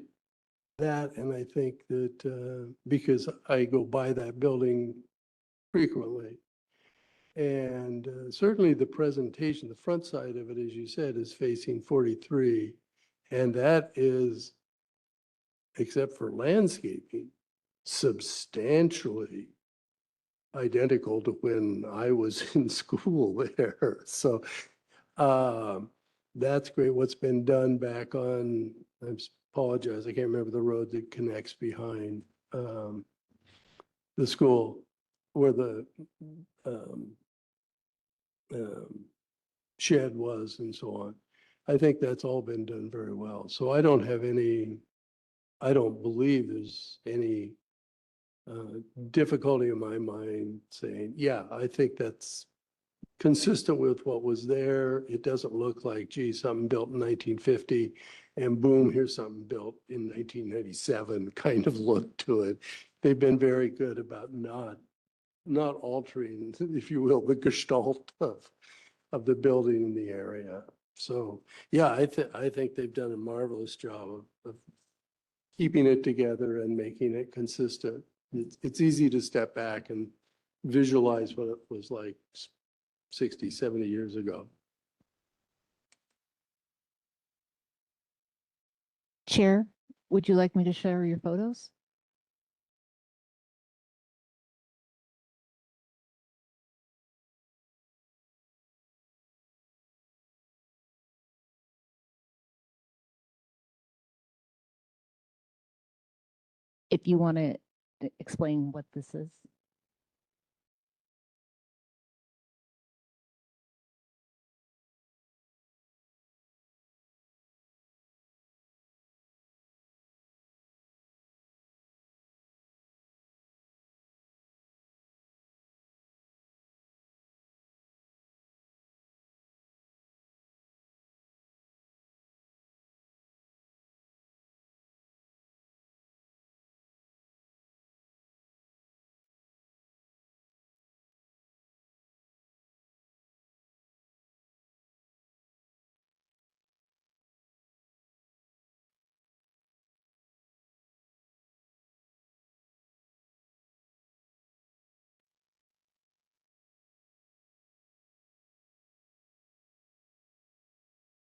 that. And I think that because I go by that building frequently. And certainly the presentation, the front side of it, as you said, is facing 43. And that is, except for landscaping, substantially identical to when I was in school there. So that's great. What's been done back on, I apologize, I can't remember the road that connects behind the school where the shed was and so on. I think that's all been done very well. So I don't believe there's any difficulty in my mind saying, yeah, I think that's consistent with what was there. It doesn't look like, gee, something built in 1950 and boom, here's something built in 1997 kind of look to it. They've been very good about not altering, if you will, the gestalt of the building in the area. So, yeah, I think they've done a marvelous job of keeping it together and making it consistent. It's easy to step back and visualize what it was like 60, 70 years ago. Chair, would you like me to share your photos? If you want to explain what this is.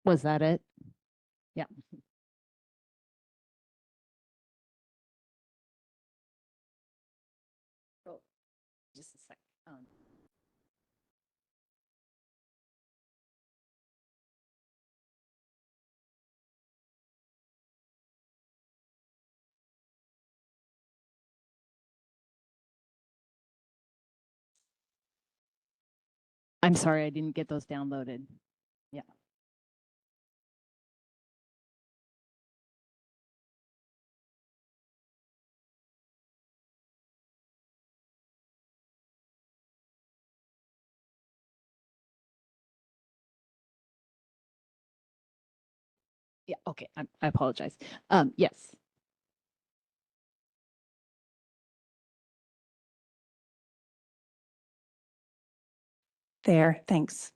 Was that it? Yeah. Oh, just a sec. I'm sorry, I didn't get those downloaded. Yeah. Yeah, okay, I apologize. Yes. There, thanks.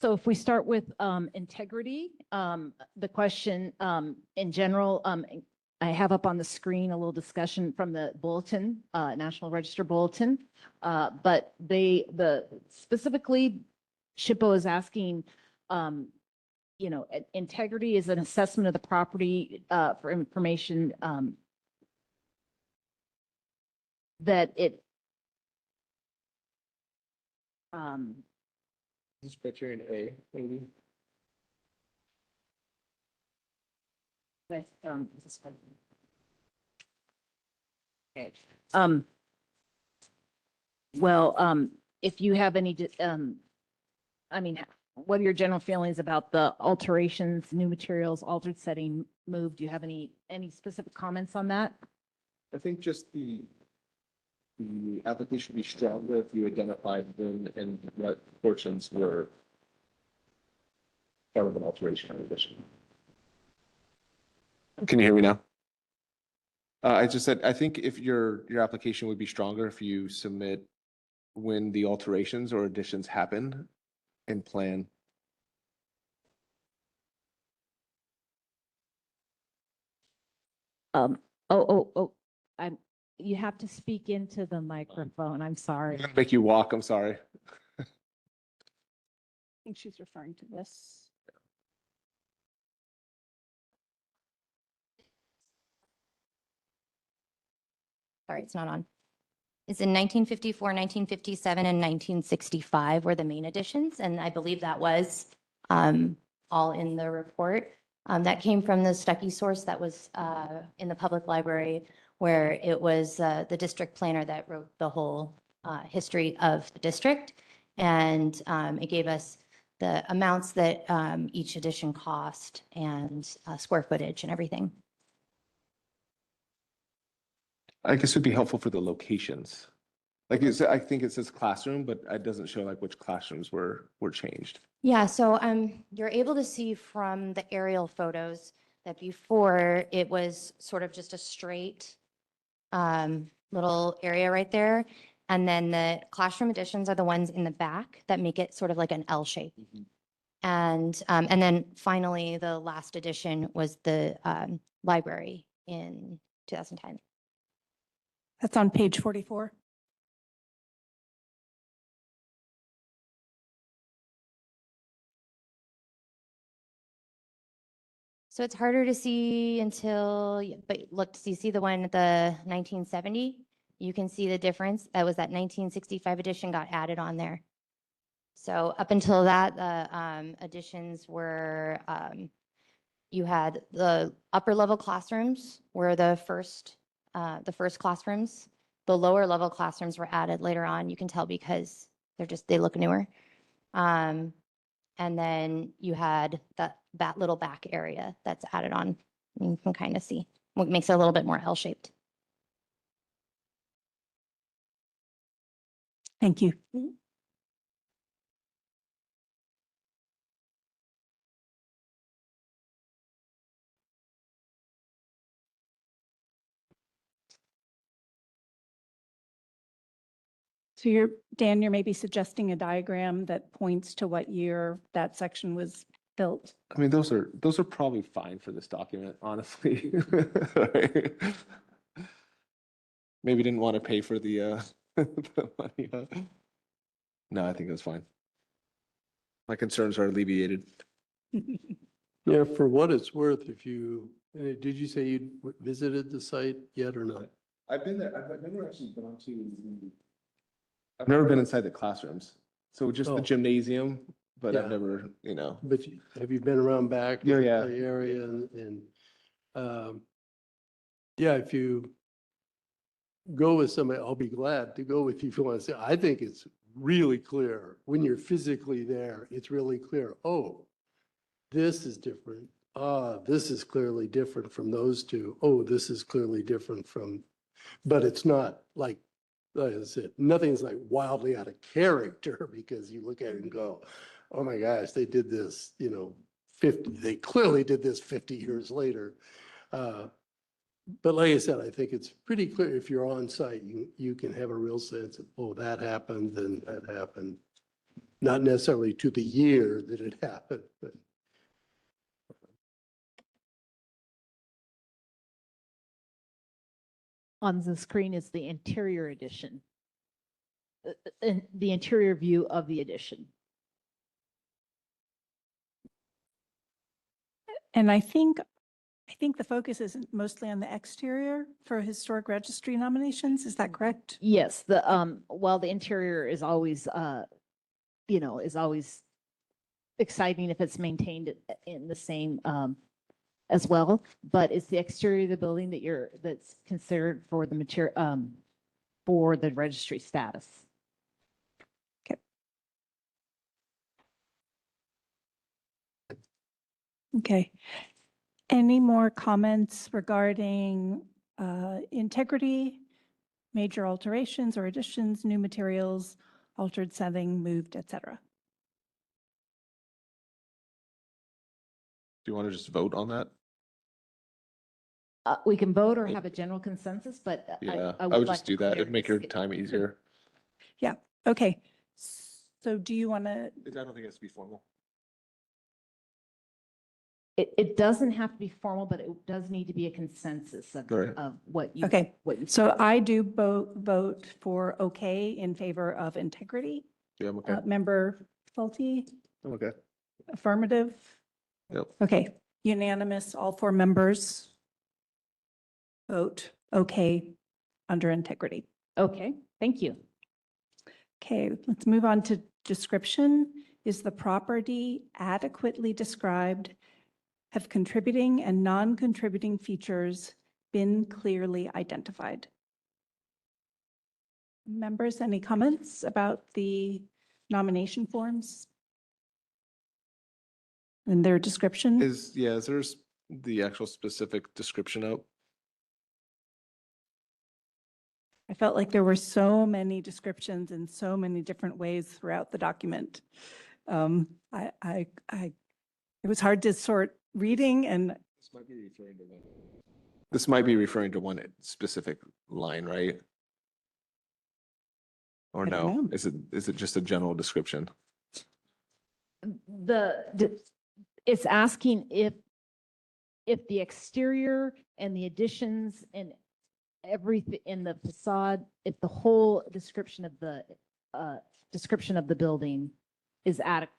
So if we start with integrity, the question in general, I have up on the screen a little discussion from the bulletin, National Register Bulletin. But specifically, SHPO is asking, integrity is an assessment of the property for information that it This is criterion A, maybe. is this one? Okay. Well, if you have any, what are your general feelings about the alterations, new materials, altered setting, moved? Do you have any specific comments on that? I think just the application would be stronger if you identified when and what portions were part of an alteration or addition. Can you hear me now? I just said, I think if your application would be stronger if you submit when the alterations or additions happen and plan. You have to speak into the microphone. I'm sorry. Make you walk, I'm sorry. I think she's referring to this. Sorry, it's not on. It's in 1954, 1957, and 1965 were the main additions, and I believe that was all in the report. That came from the Stuckey source that was in the public library, where it was the district planner that wrote the whole history of the district. And it gave us the amounts that each addition cost and square footage and everything. I guess it'd be helpful for the locations. Like I think it says classroom, but it doesn't show like which classrooms were changed. Yeah, so you're able to see from the aerial photos that before it was sort of just a straight little area right there. And then the classroom additions are the ones in the back that make it sort of like an L shape. And then finally, the last addition was the library in 2010. That's on page 44. So it's harder to see until, but look, you see the one at the 1970? You can see the difference. That was that 1965 edition got added on there. So up until that, the additions were, you had the upper level classrooms were the first classrooms. The lower level classrooms were added later on. You can tell because they look newer. And then you had that little back area that's added on. You can kind of see what makes it a little bit more L-shaped. Thank you. So Dan, you're maybe suggesting a diagram that points to what year that section was built. I mean, those are probably fine for this document, honestly. Maybe didn't want to pay for the the money. No, I think it was fine. My concerns are alleviated. Yeah, for what it's worth, if you, did you say you visited the site yet or not? I've been there. I've never actually been I've never been inside the classrooms. So just the Oh. gymnasium, but I've Yeah. never, But have you been around back? Yeah, yeah. The area and, yeah, if you go with somebody, I'll be glad to go with you if you want to say, I think it's really clear when you're physically there, it's really clear. Oh, this is different. This is clearly different from those two. Oh, this is clearly different from, but it's not like I said, nothing's like wildly out of character because you look at it and go, oh my gosh, they did this, 50, they clearly did this 50 years later. But like I said, I think it's pretty clear if you're on site, you can have a real sense of, oh, that happened and that happened. Not necessarily to the year that it happened, but. On the screen is the interior edition. The interior view of the edition. And I think the focus is mostly on the exterior for historic registry nominations. Is that correct? Yes, while the interior is always, is always exciting if it's maintained in the same, as well, but it's the exterior of the building that's considered for the material, for the registry status. Okay. Any more comments regarding integrity, major alterations or additions, new materials, altered setting, moved, etc.? Do you want to just vote on that? We can vote or have a general consensus, but Yeah, I would would like just to do that. clear It'd make your this. time easier. Yeah, okay. So do you want to, I don't think it has to be formal. It doesn't have to be formal, but it does need to be a consensus Right. of what you. okay, What you. so I do vote for okay in favor of integrity. Yeah, I'm okay. Member Faulty, I'm okay. affirmative? Yep. Okay, unanimous, all four members vote okay under integrity. Okay, thank you. Okay, let's move on to description. Is the property adequately described? Have contributing and non-contributing features been clearly identified? Members, any comments about the nomination forms? And their description? Is there's the actual specific description out? I felt like there were so many descriptions in so many different ways throughout the document. It was hard to sort reading and This might be referring to one specific line, right? Or I don't no? know. Is it just a general description? It's asking if the exterior and the additions and everything in the facade, if the whole description of the building is adequate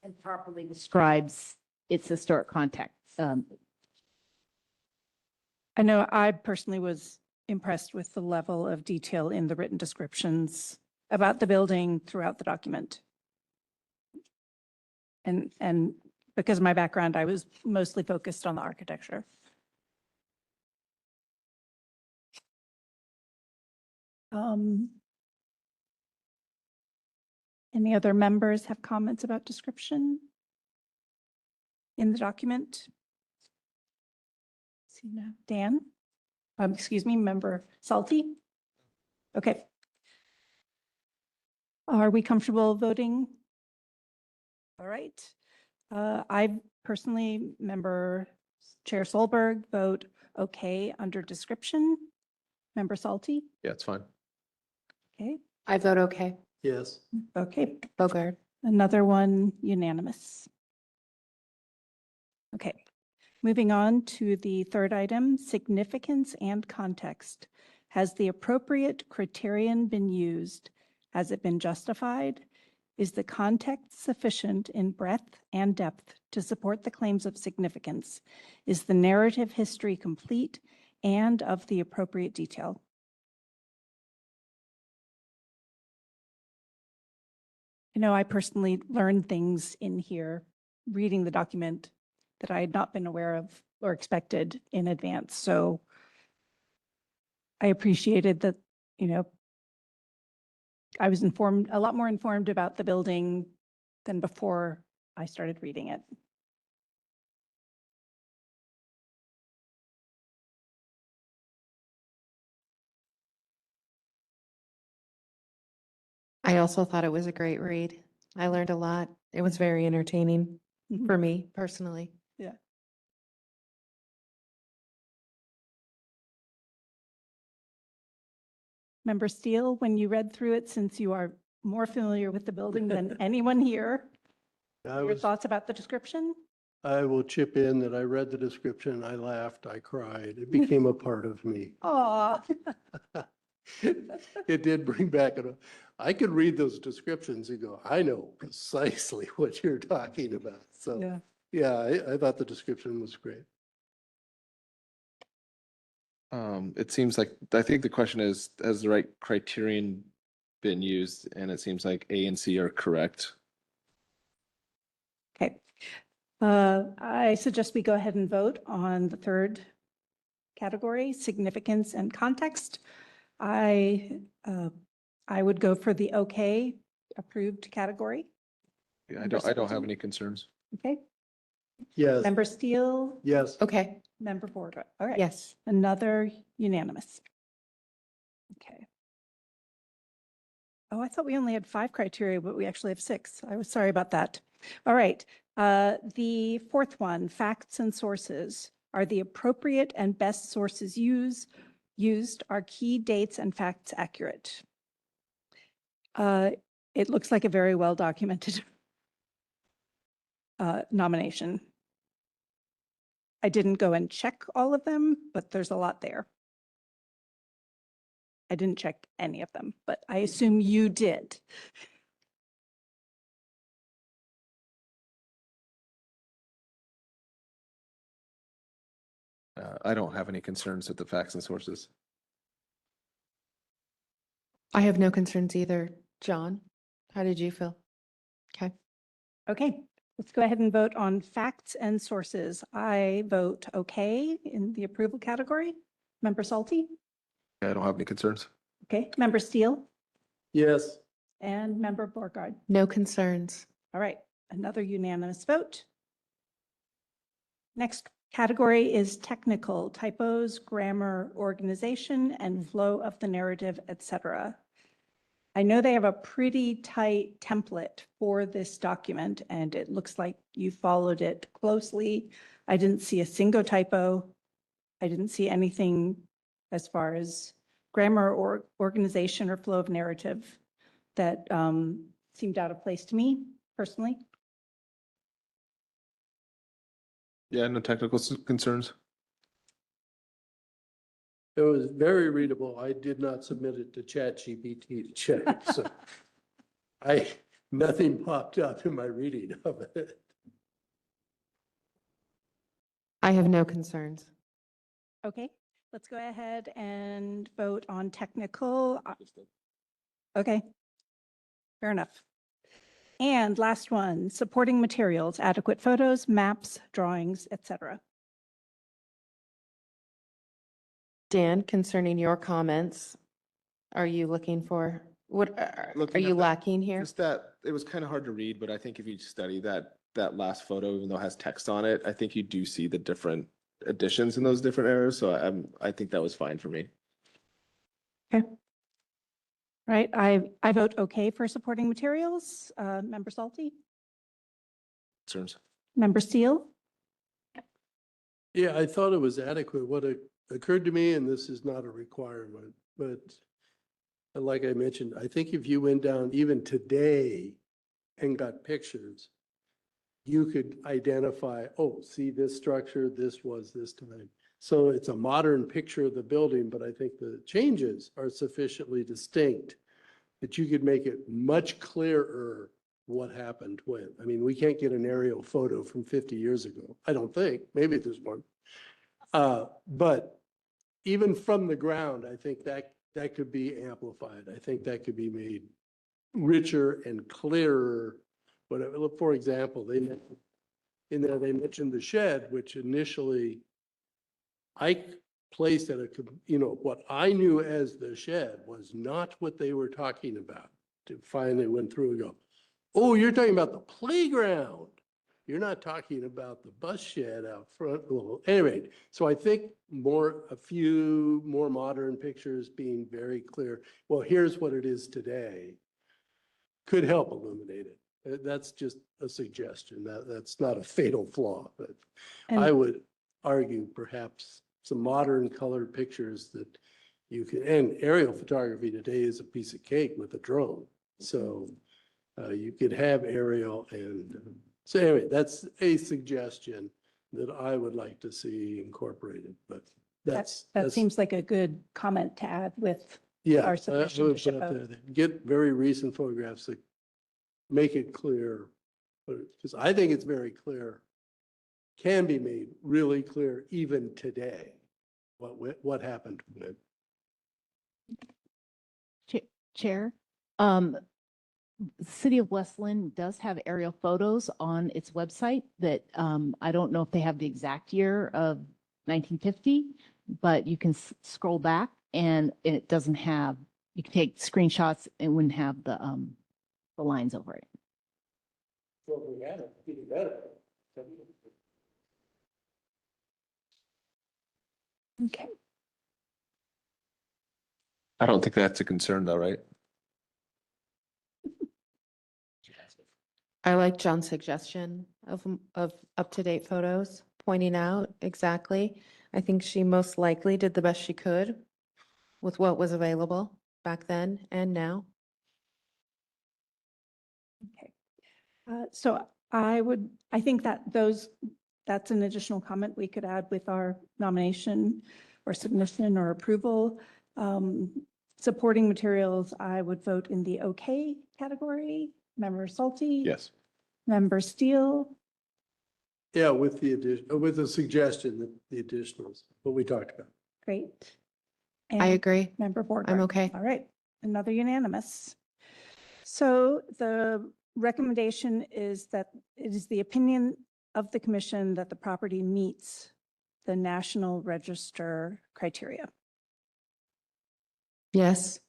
and properly describes its historic context. I know I personally was impressed with the level of detail in the written descriptions about the building throughout the document. And because of my background, I was mostly focused on the architecture. Any other members have comments about description in the document? See now, Dan? Excuse me, Member Salty? Okay. Are we comfortable voting? All right. I personally, Member Chair Solberg, vote okay under description. Member Salty? Yeah, it's fine. Okay, I vote okay. Yes. okay. Bogard. Another one unanimous. Okay, moving on to the third item, significance and context. Has the appropriate criterion been used? Has it been justified? Is the context sufficient in breadth and depth to support the claims of significance? Is the narrative history complete and of the appropriate detail? You know, I personally learned things in here, reading the document that I had not been aware of or expected in advance. So I appreciated that, you know, I was informed, a lot more informed about the building than before I started reading it. I also thought it was a great read. I learned a lot. It was very entertaining Mhm. for me personally. Yeah. Member Steele, when you read through it, since you are more familiar with the building than anyone here, your thoughts about the description? I will chip in that I read the description, I laughed, I cried. It became a part of me. Aw. It did bring back, I could read those descriptions and go, I know precisely what you're talking about. So, Yeah. yeah, I thought the description was great. It seems like, I think the question is, has the right criterion been used? And it seems like A and C are correct. Okay. I suggest we go ahead and vote on the third category, significance and context. I would go for the okay, approved category. Yeah, Member I don't have Sullivan? any concerns. Okay. Yes, Member Steele, yes. Okay. Member Bordeaux. All right. Yes. Another unanimous. Okay. Oh, I thought we only had 5 criteria, but we actually have 6. I was sorry about that. All right. The fourth one, facts and sources. Are the appropriate and best sources used? Are key dates and facts accurate? It looks like a very well documented nomination. I didn't go and check all of them, but there's a lot there. I didn't check any of them, but I assume you did. I don't have any concerns with the facts and sources. I have no concerns either. John, how did you feel? Okay. Okay, let's go ahead and vote on facts and sources. I vote okay in the approval category. Member Salty? I don't have any concerns. Okay, Member Steele Yes. and Member Borgard. No concerns. All right, another unanimous vote. Next category is technical typos, grammar, organization, and flow of the narrative, etc. I know they have a pretty tight template for this document, and it looks like you followed it closely. I didn't see a single typo. I didn't see anything as far as grammar or organization or flow of narrative that seemed out of place to me personally. Yeah, no technical concerns. It was very readable. I did not submit it to ChatGPT to check, so nothing popped up in my reading of it. I have no concerns. Okay, let's go ahead and vote on technical. Okay, fair enough. And last one, supporting materials, adequate photos, maps, drawings, etc. Dan, concerning your comments, are you looking for, what, are Looking you at the- lacking here? Just that, it was kind of hard to read, but I think if you study that last photo, even though it has text on it, I think you do see the different additions in those different areas. So I think that was fine for me. Okay. Right, I vote okay for supporting materials. Member Salty, Concerns. Member Steele, Yeah, I thought it was adequate. What occurred to me, and this is not a requirement, but like I mentioned, I think if you went down even today and got pictures, you could identify, oh, see this structure, this was this time. So it's a modern picture of the building, but I think the changes are sufficiently distinct that you could make it much clearer what happened when. I mean, we can't get an aerial photo from 50 years ago. I don't think, maybe there's one. But even from the ground, I think that could be amplified. I think that could be made richer and clearer. But for example, they mentioned the shed, which initially I placed at what I knew as the shed was not what they were talking about. To finally went through and go, oh, you're talking about the playground. You're not talking about the bus shed out front. Well, anyway, so I think a few more modern pictures being very clear. Well, here's what it is today could help illuminate it. That's just a suggestion. That's not a fatal flaw, but I and would argue perhaps some modern colored pictures that you can, and aerial photography today is a piece of cake with a drone. So you could have aerial and so anyway, that's a suggestion that I would like to see incorporated, but that that's seems like a good comment to add with yeah, are I sufficient would to show put up both. there. Get very recent photographs that make it clear, because I think it's very clear, can be made really clear even today, what happened when. Chair, the City of West Lynn does have aerial photos on its website that I don't know if they have the exact year of 1950, but you can scroll back and it doesn't have, you can take screenshots and wouldn't have the lines over it. Well, we had it, even better. Okay. I don't think that's a concern though, right? I like John's suggestion of up-to-date photos, pointing out exactly. I think she most likely did the best she could with what was available back then and now. Okay. So I think that that's an additional comment we could add with our nomination or submission or approval. Supporting materials, I would vote in the okay category. Member Salty? Yes. Member Steele? Yeah, with the addition, with the suggestion that the additionals, what we talked about. Great. I And agree. Member Borgard? I'm okay. All right, another unanimous. So the recommendation is that it is the opinion of the commission that the property meets the National Register criteria. Yes.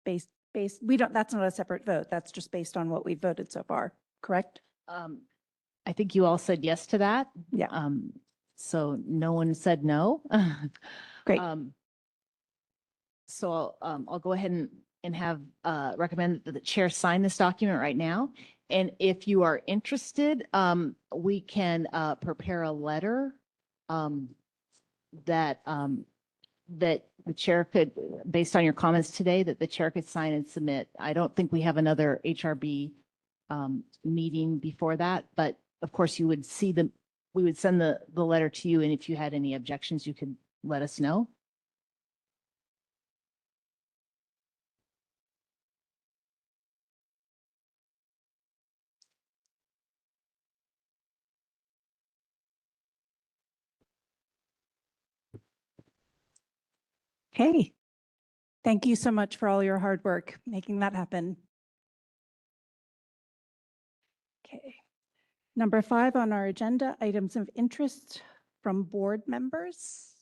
We don't, that's not a separate vote. That's just based on what we voted so far, correct? I think you all said yes to that. Yeah. So no one said no. Great. So I'll go ahead and have, recommend that the chair sign this document right now. And if you are interested, we can, prepare a letter, that, that the chair could, based on your comments today, that the chair could sign and submit. I don't think we have another HRB, meeting before that, but of course you would see we would send the letter to you. And if you had any objections, you could let us know. Okay. Thank you so much for all your hard work making that happen. Okay. Number 5 on our agenda, items of interest from board members.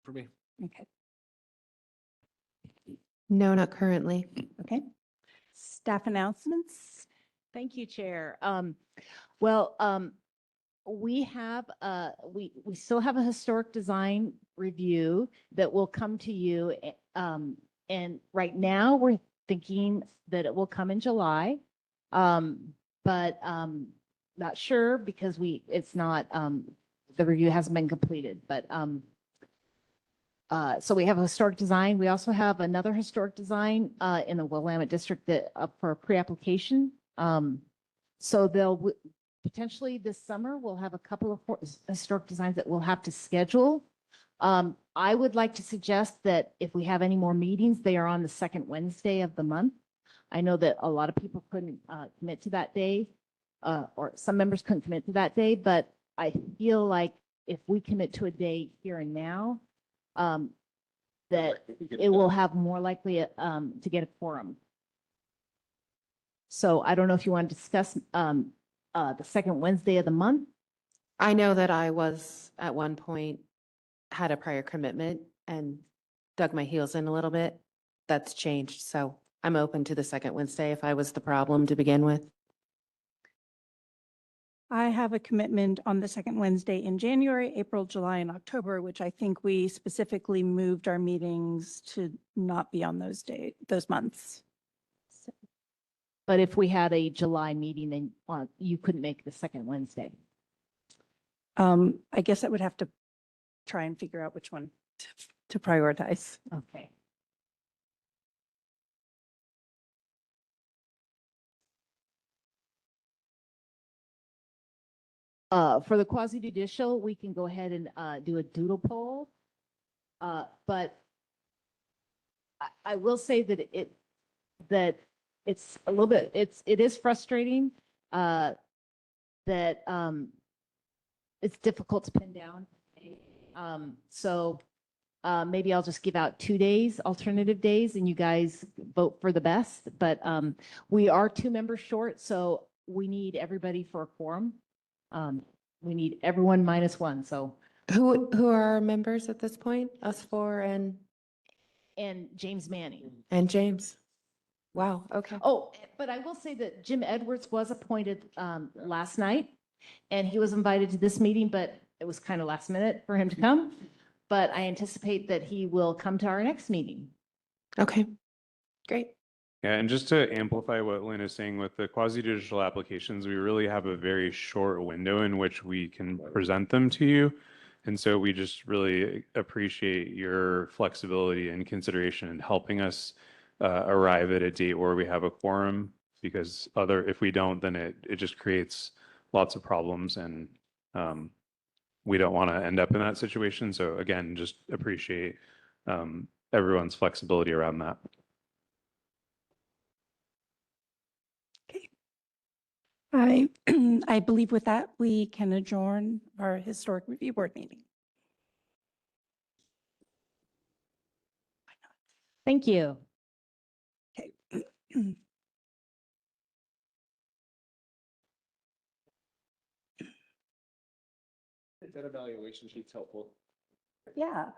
For me. Okay. No, not currently. Okay. Staff announcements. Thank you, Chair. Well, we have, we still have a historic design review that will come to you. And right now we're thinking that it will come in July. But not sure because it's not, the review hasn't been completed, but so we have a historic design. We also have another historic design in the Willamette District that up for pre-application. So they'll potentially this summer, we'll have a couple of historic designs that we'll have to schedule. I would like to suggest that if we have any more meetings, they are on the second Wednesday of the month. I know that a lot of people couldn't commit to that day, or some members couldn't commit to that day, but I feel like if we commit to a day here and now, that it will have more likely to get a quorum. So I don't know if you want to discuss the second Wednesday of the month. I know that I was at one point, had a prior commitment and dug my heels in a little bit. That's changed, so I'm open to the second Wednesday if I was the problem to begin with. I have a commitment on the second Wednesday in January, April, July, and October, which I think we specifically moved our meetings to not be on those months. But if we had a July meeting, then you couldn't make the second Wednesday. I guess I would have to try and figure out which one to prioritize. Okay. For the quasi judicial, we can go ahead and do a doodle poll. But I will say that it's a little bit, it is frustrating that it's difficult to pin down. So maybe I'll just give out 2 days, alternative days, and you guys vote for the best. But we are 2 members short, so we need everybody for a quorum. We need everyone -1, so. Who are our members at this point? Us 4 and James Manning. James? Wow, okay. Oh, but I will say that Jim Edwards was appointed last night, and he was invited to this meeting, but it was kind of last minute for him to come. But I anticipate that he will come to our next meeting. Okay, great. Yeah, and just to amplify what Lynn is saying with the quasi-judicial applications, we really have a very short window in which we can present them to you. And so we just really appreciate your flexibility and consideration in helping us arrive at a date where we have a quorum, because if we don't, then it just creates lots of problems, and we don't want to end up in that situation. So again, just appreciate everyone's flexibility around that. I believe with that, we can adjourn our Historic Review Board meeting. Thank you. Okay. That evaluation sheet's helpful. Yeah.